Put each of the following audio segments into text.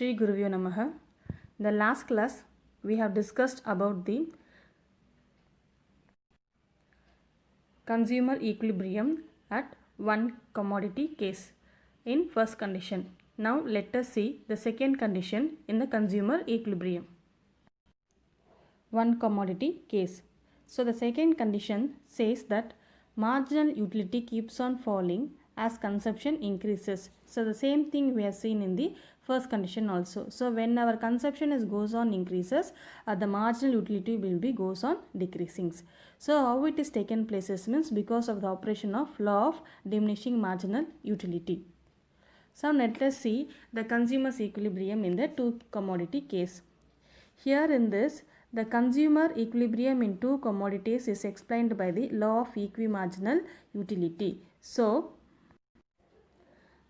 Shri Guruvyo Namaha. In the last class, we have discussed about the consumer equilibrium at one commodity case in first condition. Now let us see the second condition in the consumer equilibrium. One commodity case. So the second condition says that marginal utility keeps on falling as consumption increases. So the same thing we have seen in the first condition also. So when our consumption goes on increases, the marginal utility will be goes on decreasing. So how it is taken places means because of the operation of law of diminishing marginal utility. So let us see the consumer's equilibrium in the two commodity case. Here in this, the consumer equilibrium in two commodities is explained by the law of equimarginal utility. So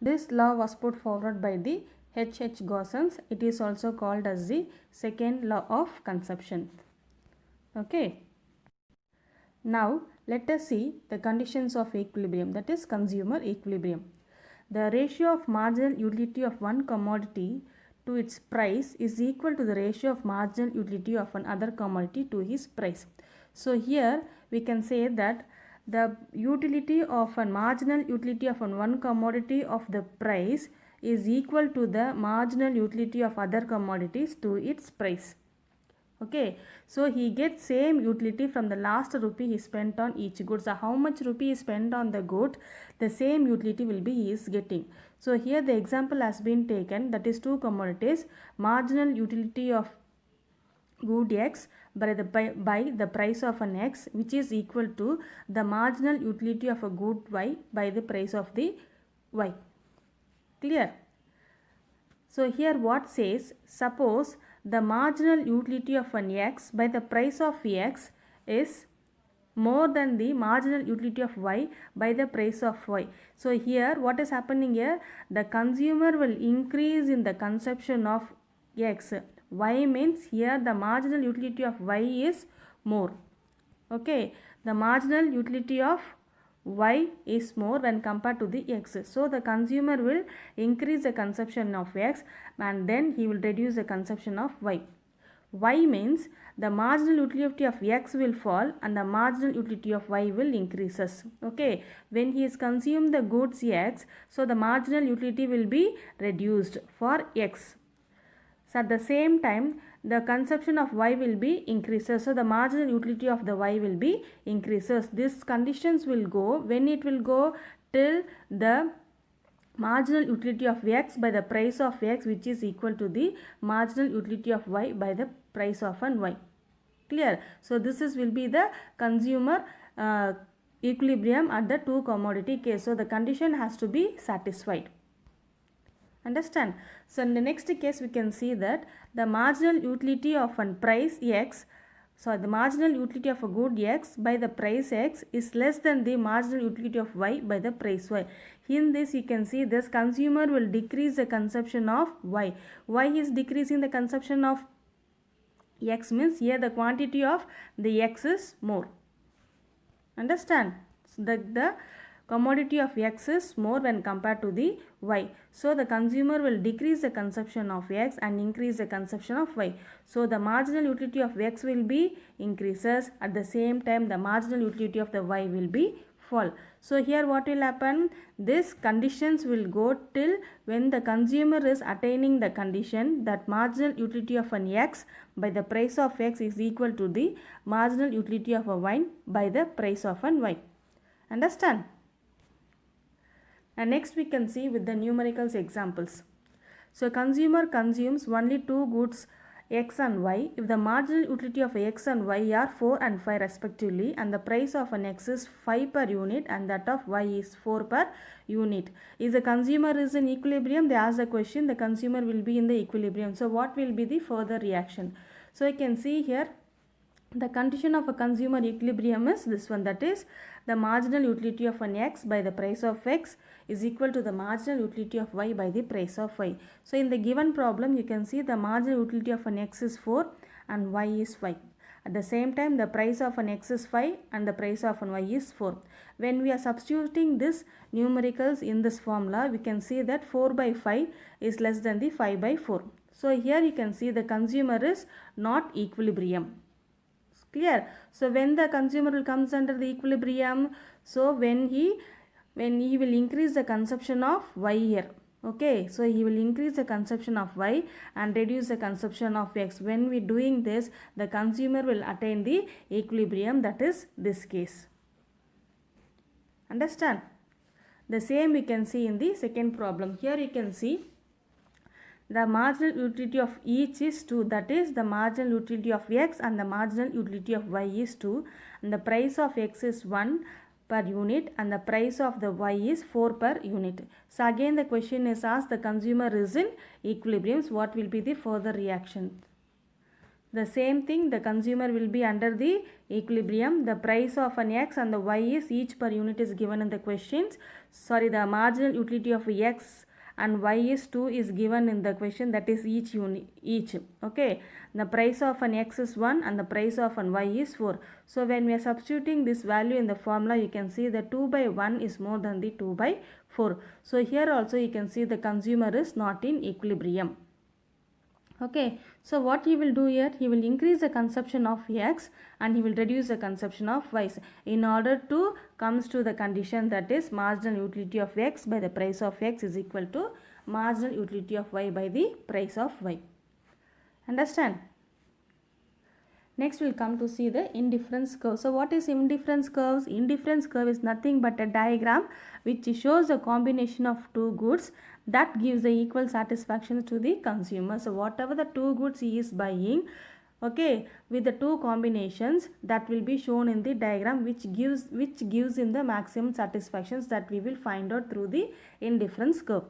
this law was put forward by the H.H. Gosens. It is also called as the second law of consumption. Okay. Now let us see the conditions of equilibrium, that is consumer equilibrium. The ratio of marginal utility of one commodity to its price is equal to the ratio of marginal utility of another commodity to his price. So here we can say that the utility of a marginal utility of one commodity of the price is equal to the marginal utility of other commodities to its price. Okay, so he gets same utility from the last rupee he spent on each good. So how much rupee he spent on the good, the same utility will be he is getting. So here the example has been taken, that is two commodities, marginal utility of good X by the price of an X, which is equal to the marginal utility of a good Y by the price of the Y. Clear? So here what says, suppose the marginal utility of an X by the price of X is more than the marginal utility of Y by the price of Y. So here what is happening here, the consumer will increase in the consumption of X. Y means here the marginal utility of Y is more. Okay, the marginal utility of Y is more when compared to the X. So the consumer will increase the consumption of X and then he will reduce the consumption of Y. Y means the marginal utility of X will fall and the marginal utility of Y will increases. Okay, when he is consumed the goods X, so the marginal utility will be reduced for X. So at the same time, the consumption of Y will be increases. So the marginal utility of the Y will be increases. These conditions will go, when it will go till the marginal utility of X by the price of X, which is equal to the marginal utility of Y by the price of an Y. Clear? So this will be the consumer equilibrium at the two commodity case. So the condition has to be satisfied. Understand? So in the next case we can see that the marginal utility of an price X, so the marginal utility of a good X by the price X is less than the marginal utility of Y by the price Y. In this you can see this consumer will decrease the consumption of Y. Why is decreasing the consumption of X means here the quantity of the X is more. Understand? So the commodity of X is more when compared to the Y. So the consumer will decrease the consumption of X and increase the consumption of Y. So the marginal utility of X will be increases, at the same time the marginal utility of the Y will be fall. So here what will happen, these conditions will go till when the consumer is attaining the condition that marginal utility of an X by the price of X is equal to the marginal utility of a Y by the price of an Y. Understand? And next we can see with the numericals examples. So consumer consumes only two goods X and Y if the marginal utility of X and Y are 4 and 5 respectively and the price of an X is 5 per unit and that of Y is 4 per unit. If the consumer is in equilibrium, they ask the question, the consumer will be in the equilibrium. So what will be the further reaction? So you can see here the condition of a consumer equilibrium is this one, that is the marginal utility of an X by the price of X is equal to the marginal utility of Y by the price of Y. So in the given problem you can see the marginal utility of an X is 4 and Y is 5. At the same time the price of an X is 5 and the price of an Y is 4. When we are substituting this numericals in this formula, we can see that 4 by 5 is less than the 5 by 4. So here you can see the consumer is not equilibrium. Clear? So when the consumer will comes under the equilibrium, so when he will increase the consumption of Y here. Okay, so he will increase the consumption of Y and reduce the consumption of X. When we doing this, the consumer will attain the equilibrium, that is this case. Understand? The same we can see in the second problem. Here you can see the marginal utility of each is 2, that is the marginal utility of X and the marginal utility of Y is 2, and the price of X is 1 per unit and the price of the Y is 4 per unit. So again the question is asked, the consumer is in equilibrium, so what will be the further reaction? The same thing, the consumer will be under the equilibrium. The price of an X and the Y is each per unit is given in the questions. Sorry, the marginal utility of X and Y is 2 is given in the question, that is each unit, okay. The price of an X is 1 and the price of an Y is 4. So when we are substituting this value in the formula, you can see the 2 by 1 is more than the 2 by 4. So here also you can see the consumer is not in equilibrium. Okay, so what he will do here, he will increase the consumption of X and he will reduce the consumption of Y in order to comes to the condition, that is marginal utility of X by the price of X is equal to marginal utility of Y by the price of Y. Understand? Next we'll come to see the indifference curve. So what is indifference curves? Indifference curve is nothing but a diagram which shows a combination of two goods that gives the equal satisfaction to the consumer. So whatever the two goods he is buying, okay, with the two combinations that will be shown in the diagram which gives in the maximum satisfactions that we will find out through the indifference curve.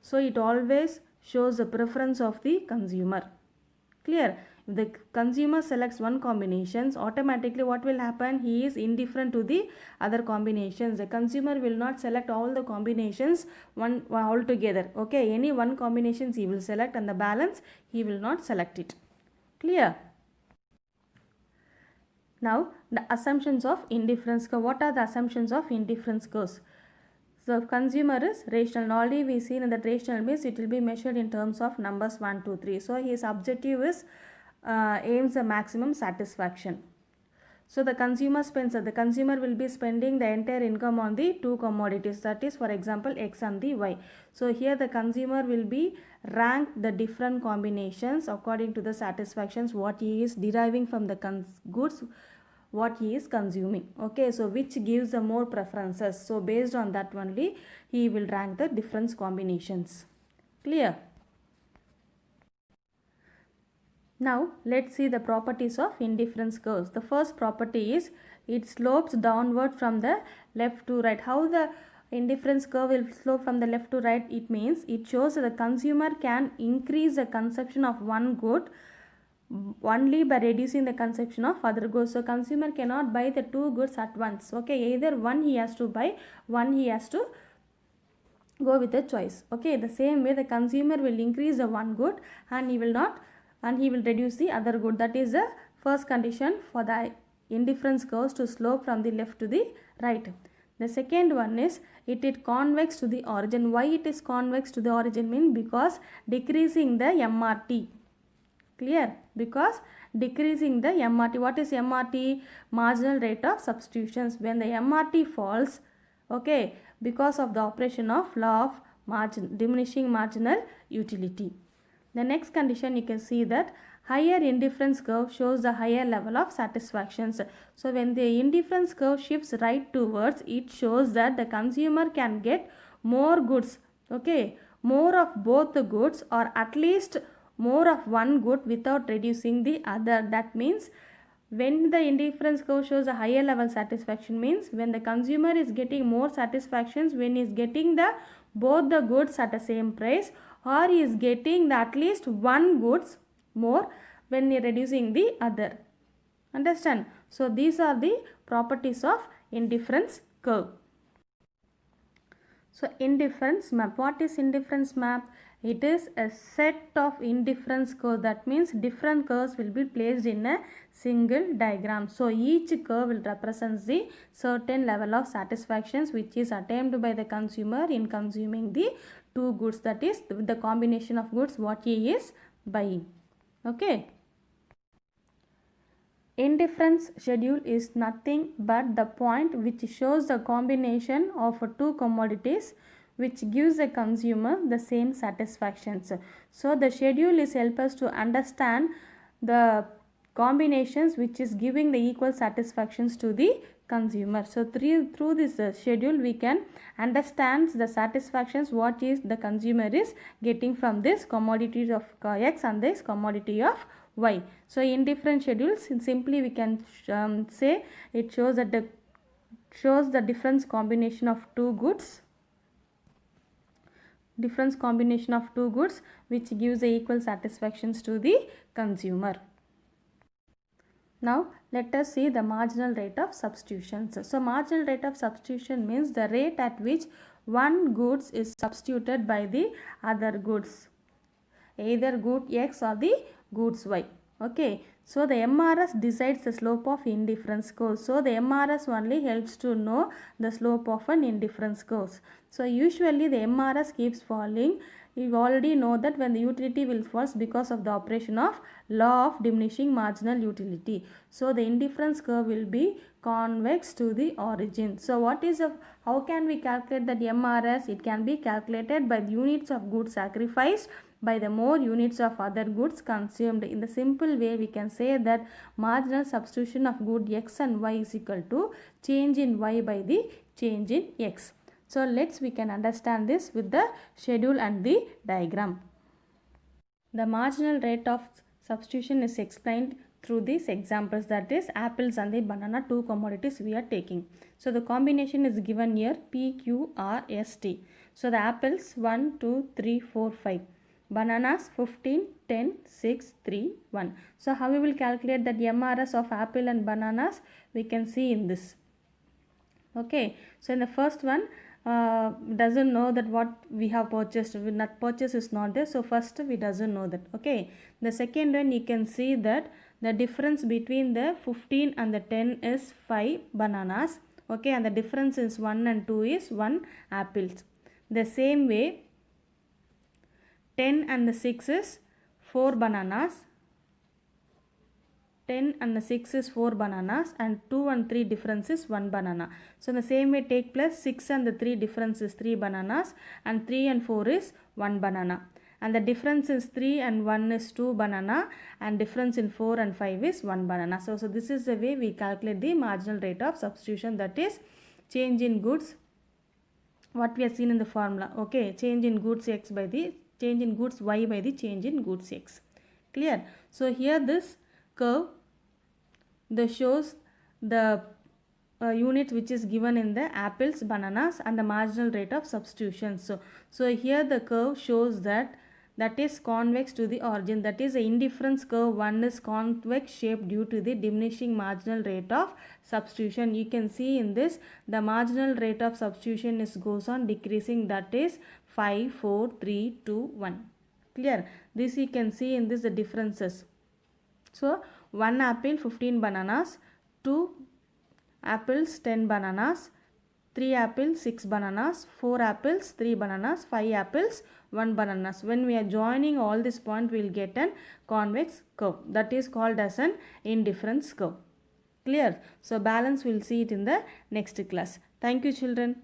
So it always shows the preference of the consumer. Clear? If the consumer selects one combinations, automatically what will happen? He is indifferent to the other combinations. The consumer will not select all the combinations all together. Okay, any one combinations he will select and the balance he will not select it. Clear? Now the assumptions of indifference curve. What are the assumptions of indifference curves? So consumer is rational. Already we seen in the rational means it will be measured in terms of numbers 1, 2, 3. So his objective is aims a maximum satisfaction. So the consumer will be spending the entire income on the two commodities, that is for example X and the Y. So here the consumer will be rank the different combinations according to the satisfactions what he is deriving from the goods what he is consuming. Okay, so which gives the more preferences. So based on that only he will rank the different combinations. Clear? Now let's see the properties of indifference curves. The first property is it slopes downward from the left to right. How the indifference curve will slope from the left to right? It means it shows that the consumer can increase the consumption of one good only by reducing the consumption of other goods. So consumer cannot buy the two goods at once. Okay, either one he has to buy, one he has to go with a choice. Okay, the same way the consumer will increase the one good and he will reduce the other good. That is the first condition for the indifference curves to slope from the left to the right. The second one is it convex to the origin. Why it is convex to the origin means because decreasing the MRT. Clear? Because decreasing the MRT. What is MRT? Marginal rate of substitutions. When the MRT falls, okay, because of the operation of law of diminishing marginal utility. The next condition you can see that higher indifference curve shows the higher level of satisfactions. So when the indifference curve shifts right towards, it shows that the consumer can get more goods. Okay, more of both the goods or at least more of one good without reducing the other. That means when the indifference curve shows a higher level satisfaction means when the consumer is getting more satisfactions when he is getting the both the goods at the same price, or he is getting the at least one goods more when he is reducing the other. Understand? So these are the properties of indifference curve. So indifference map. What is indifference map? It is a set of indifference curves. That means different curves will be placed in a single diagram. So each curve will represent the certain level of satisfactions which is attained by the consumer in consuming the two goods, that is the combination of goods what he is by. Okay. Indifference schedule is nothing but the point which shows the combination of two commodities which gives the consumer the same satisfactions. So the schedule is help us to understand the combinations which is giving the equal satisfactions to the consumer. So through this schedule we can understand the satisfactions what is the consumer is getting from this commodity of X and this commodity of Y. So indifferent schedules, simply we can say it shows that shows the difference combination of two goods which gives the equal satisfactions to the consumer. Now let us see the marginal rate of substitutions. So marginal rate of substitution means the rate at which one goods is substituted by the other goods, either good X or the goods Y. Okay, so the MRS decides the slope of indifference curve. So the MRS only helps to know the slope of an indifference curve. So usually the MRS keeps falling. You already know that when the utility will fall because of the operation of law of diminishing marginal utility. So the indifference curve will be convex to the origin. So what is how can we calculate that MRS? It can be calculated by the units of goods sacrificed by the more units of other goods consumed. In the simple way we can say that marginal substitution of good X and Y is equal to change in Y by the change in X. So we can understand this with the schedule and the diagram. The marginal rate of substitution is explained through these examples, that is apples and the banana, two commodities we are taking. So the combination is given here PQRST. So the apples 1, 2, 3, 4, 5. Bananas 15, 10, 6, 3, 1. So how we will calculate that MRS of apple and bananas? We can see in this. Okay. So in the first one, doesn't know that what we have purchased, not purchase is not there, so first we doesn't know that. Okay, the second one you can see that the difference between the 15 and the 10 is 5 bananas. Okay, and the difference is 1 and 2 is 1 apples. The same way 10 and the 6 is 4 bananas. 10 and the 6 is 4 bananas, and 2 and 3 difference is 1 banana. So in the same way take plus 6 and the 3 difference is 3 bananas, and 3 and 4 is 1 banana. And the difference is 3 and 1 is 2 banana, and difference in 4 and 5 is 1 banana. So this is the way we calculate the marginal rate of substitution, that is change in goods, what we have seen in the formula. Okay, change in goods X by the change in goods Y by the change in goods X. Clear? So here this curve shows the unit which is given in the apples, bananas, and the marginal rate of substitution. So here the curve shows that is convex to the origin, that is the indifference curve. One is convex shape due to the diminishing marginal rate of substitution. You can see in this the marginal rate of substitution goes on decreasing, that is 5, 4, 3, 2, 1. Clear? This you can see in this the differences. So 1 apple 15 bananas, 2 apples 10 bananas, 3 apples 6 bananas, 4 apples 3 bananas, 5 apples 1 bananas. When we are joining all this point, we will get an convex curve, that is called as an indifference curve. Clear? So balance we will see it in the next class. Thank you children.